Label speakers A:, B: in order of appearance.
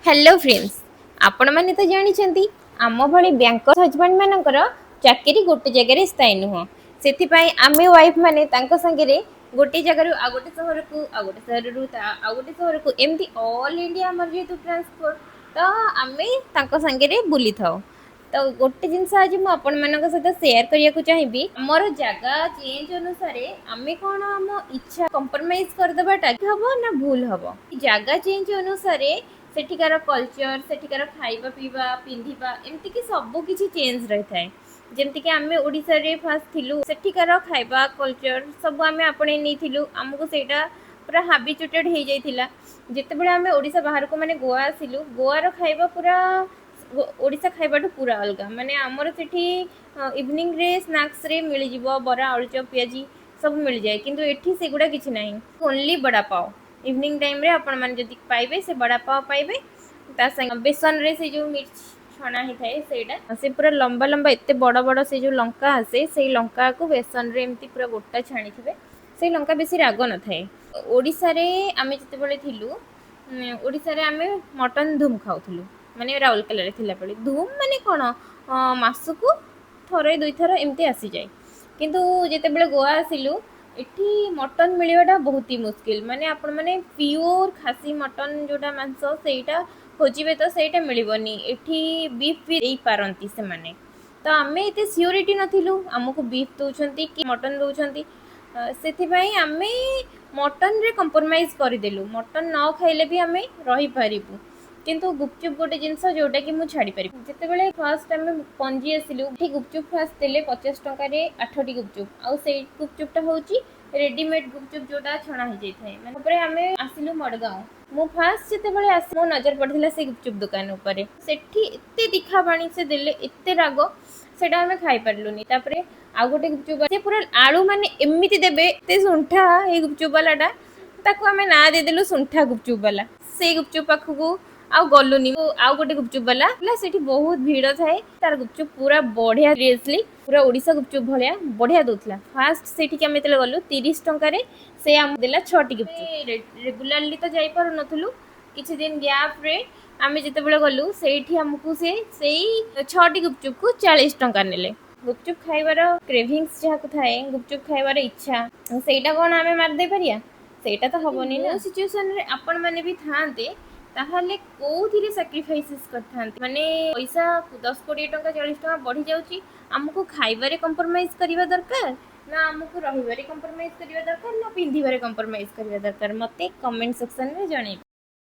A: Hello friends, आपण माने तो जानी आम भली बैंकर हजबैंड मानकर चाकरी गोटे जगह स्थायी नुह से आमे वाइफ माने तांको संगे गोटे जगह आ गोटे सहर को आ गोटे सहर आ गोटे सहर को एमती ऑल इंडिया हमर जेतु ट्रांसपोर्ट तो आमे तांको संगे बुली थाओ। तो गोटे जिनस आज मुझे सहित सेयार करने को चाहिए आमर जगह चेंज अनुसार आमे कौन आम इच्छा कंप्रोमाइज करदेवाटा हम ना भूल हम जगह चेंज अनुसार सेठिकार कल्चर सेठिकार खाइबा पीवा पिंधिबा एमती कि सब किछि चेंज रही थाए। जेमती कि आमे ओडिसा रे फास्ट थिलु सेठिकार खाइबा कल्चर सब आमे आपणे नै थिलु हमकु सेटा पूरा हाबिचुटेड हो जाइथिला। जेतेबेले आमे ओडिसा बाहर को माने गोवा आसिलु गोवार खाइबा पूरा ओडिसा खाइबाटू पूरा अलग माने आमर सेठी इवनिंग रे स्नैक्स रे मिल जिवो बरा आलुचप पियाजी सब मिल जाए किंतु एठी सेगुडा किछि नाही ओनली बड़ा पाव इवनिंग टाइम रे आपण माने जदि पाइबे से बड़ा पाव पाइबे ता संग बेसन रे से जो मिर्च छणा ही थाए सेटा से पूरा लंबा लंबा एते बड़ बड़ से जो लंका आसे से लंका को बेसन रे एमती पूरा गोटा छाणी थिबे से लंका बेसी राग न थाए। ओडिसा रे आमे जतेबेले थिलु ओडिसा रे आमे मटन धूम खाउथुलु माने राउरकेला रे थिला बेले धूम माने कोन मासकु थरे दुई थर एमती आसी जाए किंतु जेतेबेले गोवा आसिलु एठी मटन मिलवाटा बहुत ही मुश्किल माने आपण माने प्योर खासी मटन जोटा मांस सेटा खोजिबे तो सेटा मिलिबनी एठी बीफ भी देई पारंती से माने तो आमे एते सियोरिटी नथिलु हमकु बीफ दउछंती कि मटन दउछंती सेथिबाई आमे मटन रे कंप्रोमाइज करदेलु मटन न खाइले भी आमे रही पारिबु किंतु गुपचुप गोटे जिनस जोटा कि मुझे छाड़ी पारि जितेबाला फास्ट आम पंजी आसिलु गुपचुप फास्ट देले 50 टंका रे 8टी गुपचुप आउ से गुपचुपटा होची रेडीमेड गुपचुप जोटा छणा हो जाय थाए माने ऊपर आमे आसिलु मडगांव मो फास्ट जितेबाला आसी मो नजर पड़थिला से गुपचुप दुकान ऊपर सेठी एते दिखा बाणी से देले एते राग सेटा आमे खाई पारलुनी तापरे आ गोटे गुपचुप से पूरा आलू माने एमिति देबे एते सुंठा ए गुपचुप वालाटा ताको आमे ना दे देलु सुंठा गुपचुप वाला से गुपचुप पाखु आ गलुनी आउ गोटे गुपचुप वाला सेठी बहुत भीड़ थाए तार गुपचुप पूरा बढ़िया सीरियसली पूरा ओडिसा गुपचुप भलिया बढ़िया दउथला फास्ट सेठी के आमे गलु 30 टंका रे से आम देला 6टी गुपचुप रेगुलरली तो जाई पारु नथुलु किछि दिन गैप रे आमे जेतेबेले गलु सेठी हमकु से सेई 6टी गुपचुप को 40 टंका नेले गुपचुप खाइबार क्रेविंग्स जहा को थाए गुपचुप खाइबार इच्छा सेटा कोन आमे मार दे परिया सेटा तो हबनी ना सिचुएशन रे आपण माने भी थांते ताहले कोथिरे सैक्रिफाइसेस करथांते माने पैसा 10-20 टंका 40 टंका बढ़ी जाउची हमकु खाइबारे कंप्रोमाइज करिवा दरकार ना हमकु रहिबारे कंप्रोमाइज करिवा दरकार ना पिंधिबारे कंप्रोमाइज करिवा दरकार मते कमेंट सेक्शन रे जणे।